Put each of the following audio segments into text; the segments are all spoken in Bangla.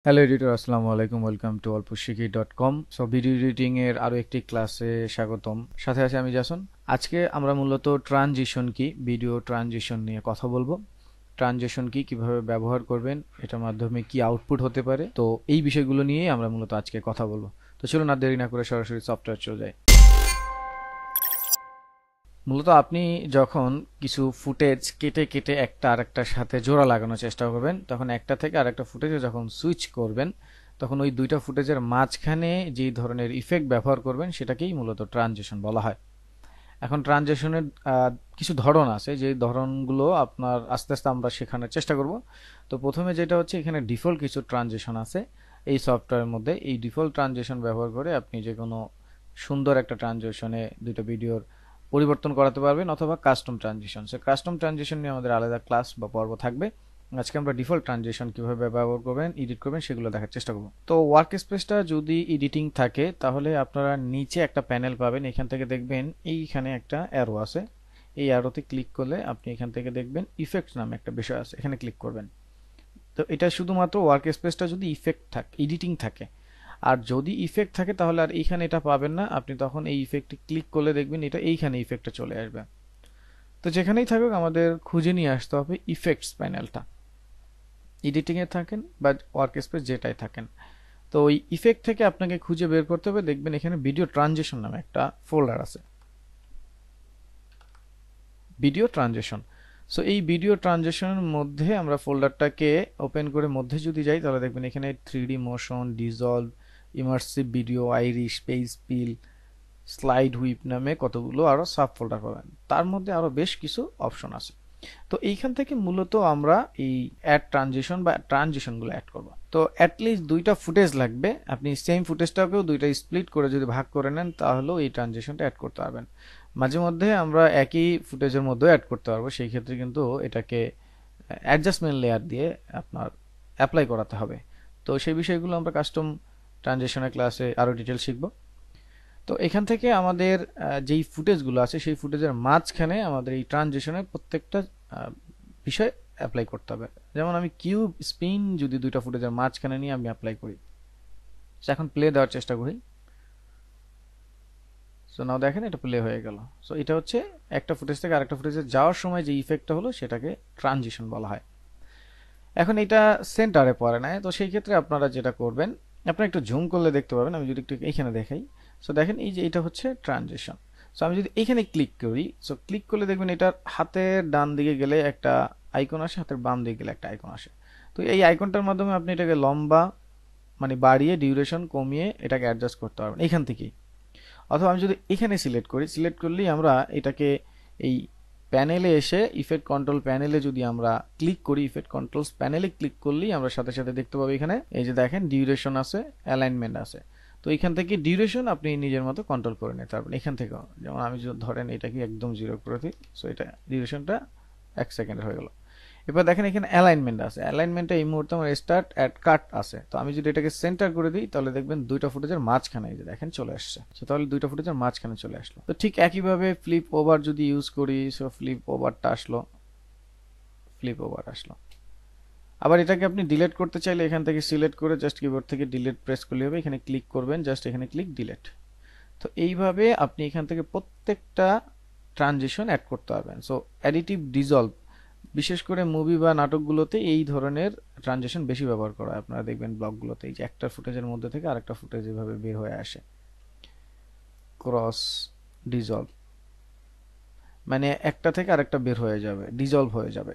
হ্যালো এডিটর, আসসালামু আলাইকুম। Welcome to alpushiki.com। So video editing এর আরো একটি ক্লাসে স্বাগতম। সাথে আছে আমি জাসন। আজকে আমরা মূলত ট্রানজিশন কি, ভিডিও ট্রানজিশন নিয়ে কথা বলবো। ট্রানজিশন কি, কিভাবে ব্যবহার করবেন, এটার মাধ্যমে কি আউটপুট হতে পারে, তো এই বিষয়গুলো নিয়ে আমরা মূলত আজকে কথা বলবো। তো চলুন আর দেরি না করে সরাসরি সফটওয়্যার চলে যাই। মূলত আপনি যখন কিছু ফুটেজ কেটে কেটে একটা আরেকটার সাথে জোড়া লাগানোর চেষ্টা করবেন, তখন একটা থেকে আরেকটা ফুটেজে যখন সুইচ করবেন, তখন ওই দুইটা ফুটেজের মাঝখানে যেই ধরনের ইফেক্ট ব্যবহার করবেন সেটাকেই মূলত ট্রানজিশন বলা হয়। এখন ট্রানজিশনের কিছু ধরন আছে, যে ধরনগুলো আপনার আস্তে আস্তে আমরা শেখানোর চেষ্টা করব। তো প্রথমে যেটা হচ্ছে, এখানে ডিফল্ট কিছু ট্রানজিশন আছে এই সফটওয়্যারের মধ্যে। এই ডিফল্ট ট্রানজিশন ব্যবহার করে আপনি যে কোনো সুন্দর একটা ট্রানজিশনে দুটো ভিডিওর পরিবর্তন করাতে পারবেন, অথবা কাস্টম ট্রানজিশন। সে কাস্টম ট্রানজিশন নিয়ে আমাদের আলাদা ক্লাস বা পর্ব থাকবে। আজকে আমরা ডিফল্ট ট্রানজিশন কিভাবে ব্যবহার করবেন, এডিট করবেন, সেগুলো দেখার চেষ্টা করব। তো ওয়ার্ক স্পেসটা যদি এডিটিং থাকে, তাহলে আপনারা নিচে একটা প্যানেল পাবেন। এখান থেকে দেখবেন এইখানে একটা অ্যারো আছে। এই অ্যারোতে ক্লিক করলে আপনি এখান থেকে দেখবেন ইফেক্ট নামে একটা বিষয় আছে, এখানে ক্লিক করবেন। তো এটা শুধুমাত্র ওয়ার্ক স্পেসটা যদি ইফেক্ট থাকে, এডিটিং থাকে। আর যদি ইফেক্ট থাকে তাহলে আর এইখানে এটা পাবেন না। আপনি তখন এই ইফেক্টে ক্লিক করলে দেখবেন এটা এইখানে ইফেক্টটা চলে আসবে। তো যেখানেই থাকুক আমাদের খুঁজে নিয়ে আসতে হবে ইফেক্টস প্যানেলটা, এডিটিং এ থাকেন বা ওয়ার্ক স্পেস যেটাই থাকেন। তো ওই ইফেক্ট থেকে আপনাকে খুঁজে বের করতে হবে। দেখবেন এখানে ভিডিও ট্রানজিশন নামে একটা ফোল্ডার আছে, ভিডিও ট্রানজিশন। সো এই ভিডিও ট্রানজিশনের মধ্যে আমরা ফোল্ডারটাকে ওপেন করে মধ্যে যদি যাই, তাহলে দেখবেন এখানে 3D motion, dissolve, immersive video, iris, page peel, slide whip নামে কতগুলো আরো সাব ফোল্ডার পাবেন। তার মধ্যে আরো বেশ কিছু অপশন আছে। তো এইখান থেকে মূলত আমরা এই অ্যাড ট্রানজিশন বা ট্রানজিশন গুলো অ্যাড করব। তো অ্যাটলিস্ট দুইটা ফুটেজ লাগবে। আপনি সেম ফুটেজটাকেও দুইটা স্প্লিট করে যদি ভাগ করে নেন, তাহলেও এই ট্রানজিশনটা অ্যাড করতে পারবেন। মাঝে মধ্যে আমরা একই ফুটেজের মধ্যে অ্যাড করতে পারবো, সেই ক্ষেত্রে কিন্তু এটাকে অ্যাডজাস্টমেন্ট লেয়ার দিয়ে আপনার অ্যাপ্লাই করাতে হবে। তো সেই বিষয়গুলো আমরা কাস্টম ট্রানজিশনের ক্লাসে আরো ডিটেল শিখব। তো এখান থেকে আমাদের যেই ফুটেজগুলো আছে, সেই ফুটেজের মাঝখানে আমাদের এই ট্রানজিশনের প্রত্যেকটা বিষয় অ্যাপ্লাই করতে হবে। যেমন আমি কিউব স্পিন যদি দুইটা ফুটেজের মাঝখানে নিয়ে আমি অ্যাপ্লাই করি, এখন প্লে দেওয়ার চেষ্টা করি। সো নাও দেখেন এটা প্লে হয়ে গেল। সো এটা হচ্ছে একটা ফুটেজ থেকে আরেকটা ফুটেজে যাওয়ার সময় যে ইফেক্টটা হলো সেটাকে ট্রানজিশন বলা হয়। এখন এটা সেন্টারে পড়ে না, তো সেই ক্ষেত্রে আপনারা যেটা করবেন, আপনারা একটু জুম করলে দেখতে পাবেন। আমি যদি একটু এইখানে দেখাই, সো দেখেন এই যে এটা হচ্ছে ট্রানজিশন। সো আমি যদি এখানে ক্লিক করি, সো ক্লিক করলে দেখবেন এটার হাতের ডান দিকে গেলে একটা আইকন আসে, হাতের বাম দিকে গেলে একটা আইকন আসে। তো এই আইকনটার মাধ্যমে আপনি এটাকে লম্বা মানে বাড়িয়ে, ডিউরেশন কমিয়ে এটাকে অ্যাডজাস্ট করতে পারবেন এখান থেকেই। অথবা আমি যদি এখানে সিলেক্ট করি, সিলেক্ট করলেই আমরা এটাকে এই প্যানেলে এসে ইফেক্ট কন্ট্রোল প্যানেলে যদি আমরা ক্লিক করি, ইফেক্ট কন্ট্রোলস প্যানেলে ক্লিক করলেই আমরা সাথে সাথে দেখতে পাবো এখানে এই যে দেখেন ডিউরেশন আছে, অ্যালাইনমেন্ট আছে। তো এখান থেকে ডিউরেশন আপনি নিজের মতো কন্ট্রোল করে নিতে পারবেন এখান থেকেও। যেমন আমি যদি ধরেন এটাকে একদম জিরো করে দিই, সো এটা ডিউরেশনটা 1 সেকেন্ডের হয়ে গেল। এবার দেখেন এখানে অ্যালাইনমেন্ট আছে, অ্যালাইনমেন্টে এই মুহূর্তে আমার স্টার্ট অ্যাট কাট আছে। তো আমি যদি এটাকে সেন্টার করে দিই, তাহলে দেখবেন দুইটা ফুটেজের মাঝখানে এই যে দেখেন চলে আসছে। তো তাহলে দুইটা ফুটেজের মাঝখানে চলে আসলো। তো ঠিক একইভাবে ফ্লিপ ওভার যদি ইউজ করি, সো ফ্লিপ ওভারটা আসলো, ফ্লিপ ওভার আসলো। আবার এটাকে আপনি ডিলিট করতে চাইলে এখান থেকে সিলেক্ট করে জাস্ট কিবোর্ড থেকে ডিলিট প্রেস করলে হবে। এখানে ক্লিক করবেন, জাস্ট এখানে ক্লিক ডিলিট। তো এইভাবে আপনি এখান থেকে প্রত্যেকটা ট্রানজিশন অ্যাড করতে পারবেন। সো অ্যাডিটিভ ডিজলভ, বিশেষ করে মুভি বা নাটকগুলোতে এই ধরনের ট্রানজিশন বেশি ব্যবহার করা হয়। আপনারা দেখবেন ব্লগগুলোতে এই যে একটা ফুটেজের মধ্যে থেকে আরেকটা ফুটেজ এভাবে বের হয়ে আসে। ক্রস ডিজলভ মানে একটা থেকে আরেকটা বের হয়ে যাবে, ডিজলভ হয়ে যাবে।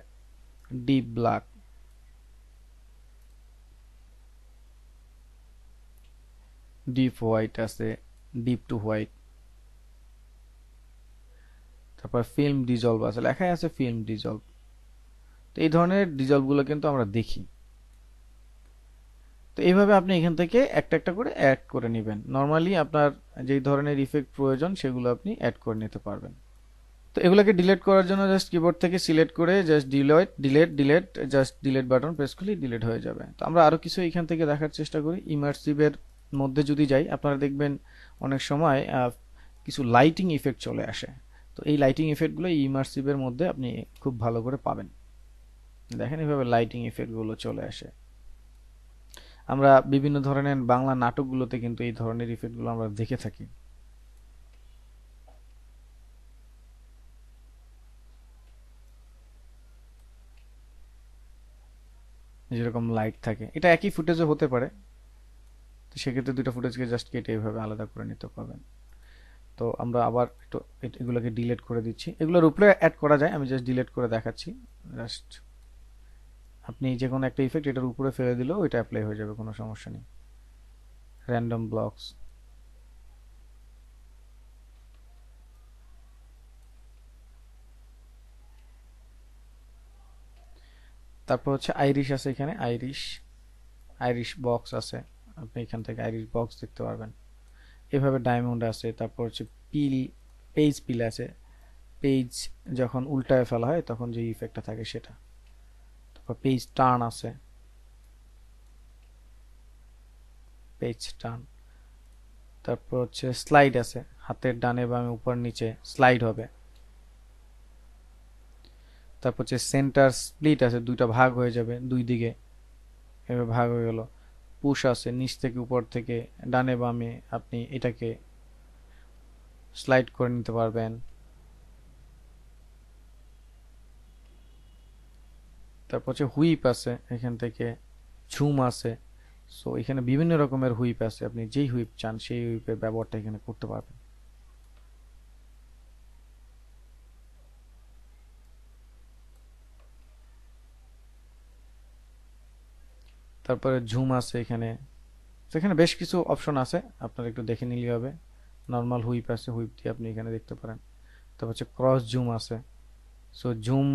ডিপ ব্ল্যাক, ডিপ হোয়াইট আছে, ডিপ টু হোয়াইট। তারপর ফিল্ম ডিজলভ আছে, লেখাই আছে ফিল্ম ডিজলভ। তো এই ধরনের ডিজলভ গুলো কিন্তু আমরা দেখি। তো এইভাবে আপনি এখান থেকে একটা একটা করে অ্যাড করে নেবেন। নর্মালি আপনার যেই ধরনের ইফেক্ট প্রয়োজন সেগুলো আপনি অ্যাড করে নিতে পারবেন। তো এগুলোকে ডিলিট করার জন্য জাস্ট কিবোর্ড থেকে সিলেক্ট করে just delete delete delete, just delete button press করলেই ডিলিট হয়ে যাবে। তো আমরা আরো কিছু এখান থেকে দেখার চেষ্টা করি। ইমার্সিভের মধ্যে যদি যাই, আপনারা দেখবেন অনেক সময় কিছু লাইটিং ইফেক্ট চলে আসে। তো এই লাইটিং ইফেক্টগুলো ইমার্সিভের মধ্যে আপনি খুব ভালো করে পাবেন। দেখেন এইভাবে লাইটিং ইফেক্টগুলো চলে আসে। আমরা বিভিন্ন ধরনের বাংলা নাটকগুলোতে কিন্তু এই ধরনের ইফেক্টগুলো আমরা দেখে থাকি। যেরকম লাইট থাকে, এটা একই ফুটেজও হতে পারে, তো সেক্ষেত্রে দুটো ফুটেজকে জাস্ট কেটে এইভাবে আলাদা করে নিতে পারবেন। তো আমরা আবার একটু এগুলোকে ডিলিট করে দিচ্ছি। এগুলোর উপরে অ্যাড করা যায়, আমি জাস্ট ডিলিট করে দেখাচ্ছি। জাস্ট আপনি যে কোনো একটা ইফেক্ট এটার উপরে ফেলে দিলেও এটা অ্যাপ্লাই হয়ে যাবে, কোনো সমস্যা নেই। র্যান্ডম ব্লকস, তারপর হচ্ছে আইরিশ আছে এখানে, আইরিশ আইরিশ বক্স আছে, আপনি এখান থেকে আইরিশ বক্স দেখতে পারবেন। এভাবে ডায়মন্ড আছে, তারপর হচ্ছে পিল, পেজ পিল আছে, পেজ যখন উল্টায় ফেলা হয় তখন যে ইফেক্টটা থাকে সেটা। তারপর পেজ টার্ন আছে, পেজ টার্ন। তারপর হচ্ছে স্লাইড আছে, হাতের ডানে বামে উপর নিচে স্লাইড হবে। তারপর হচ্ছে সেন্টার স্প্লিট আছে, দুইটা ভাগ হয়ে যাবে দুই দিকে, এভাবে ভাগ হয়ে গেল। পুশ আছে, নিচ থেকে উপর থেকে ডানে বামে আপনি এটাকে স্লাইড করে নিতে পারবেন। তারপর হচ্ছে হুইপ আছে, এখান থেকে ঝুম আছে। সো এখানে বিভিন্ন রকমের হুইপ আছে, আপনি যেই হুইপ চান সেই হুইপের ব্যবহারটা এখানে করতে পারবেন। তারপরে ঝুম আছে এখানে, সেখানে বেশ কিছু অপশন আছে, আপনারা একটু দেখে নিলেই হবে। নর্মাল হুইপ আছে, হুইপ দিয়ে আপনি এখানে দেখতে পারেন। তারপর হচ্ছে ক্রস জুম আছে। সো জুম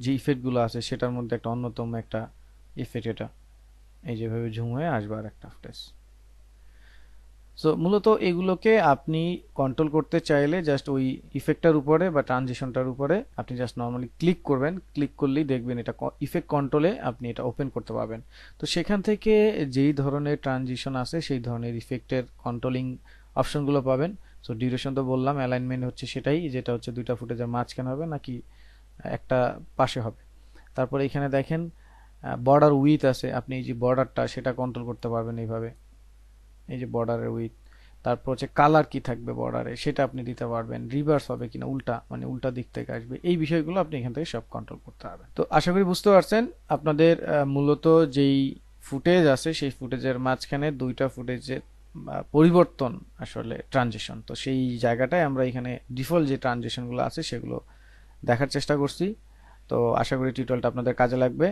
যে ইফেক্টগুলো আছে সেটার মধ্যে একটা অন্যতম একটা ইফেক্ট এটা, এই যেভাবে ঝুম হয়ে আসবে আর একটা ফুটেজ। সো মূলত এগুলোকে আপনি কন্ট্রোল করতে চাইলে জাস্ট ওই ইফেক্টটার উপরে বা ট্রানজিশনটার উপরে আপনি জাস্ট নর্মালি ক্লিক করবেন, ক্লিক করলেই দেখবেন এটা ইফেক্ট কন্ট্রোলে আপনি এটা ওপেন করতে পারবেন। তো সেখান থেকে যেই ধরনের ট্রানজিশন আছে সেই ধরনের ইফেক্টের কন্ট্রোলিং অপশনগুলো পাবেন। সো ডিউরেশন তো বললাম, অ্যালাইনমেন্ট হচ্ছে সেটাই, যেটা হচ্ছে দুইটা ফুটেজের মাঝখানে হবে নাকি একটা পাশে হবে। তারপরে এখানে দেখেন বর্ডার উইথ আছে, আপনি এই যে বর্ডারটা সেটা কন্ট্রোল করতে পারবেন এইভাবে, এই যে বর্ডারের উইথ। তারপর হচ্ছে কালার কি থাকবে বর্ডারে সেটা আপনি দিতে পারবেন, রিভার্স হবে কিনা, উল্টা মানে উল্টা দিক থেকে আসবে, এই বিষয়গুলো আপনি এখান থেকে সব কন্ট্রোল করতে পারবেন। তো আশা করি বুঝতে পারছেন, আপনাদের মূলত যেই ফুটেজ আছে সেই ফুটেজের মাঝখানে দুইটা ফুটেজের পরিবর্তন আসলে ট্রানজিশন, তো সেই জায়গাটায় আমরা এখানে ডিফল্ট যে ট্রানজিশনগুলো আছে সেগুলো দেখার চেষ্টা করছি। তো আশা করি টিউটোরিয়ালটা আপনাদের কাজে লাগবে।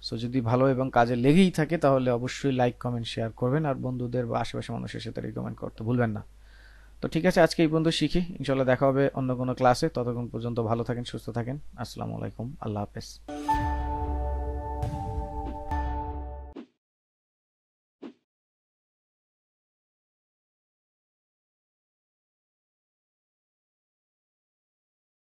সো যদি ভালো এবং কাজে লেগেই থাকে তাহলে অবশ্যই লাইক কমেন্ট শেয়ার করবেন, আর বন্ধুদের বা আশেপাশে মানুষের সাথে রিকমেন্ড করতে ভুলবেন না। তো ঠিক আছে, আজকে এই পর্যন্ত শিখি, ইনশাল্লাহ দেখা হবে অন্য কোনো ক্লাসে। ততক্ষণ পর্যন্ত ভালো থাকেন, সুস্থ থাকেন। আসসালামু আলাইকুম, আল্লাহ হাফেজ।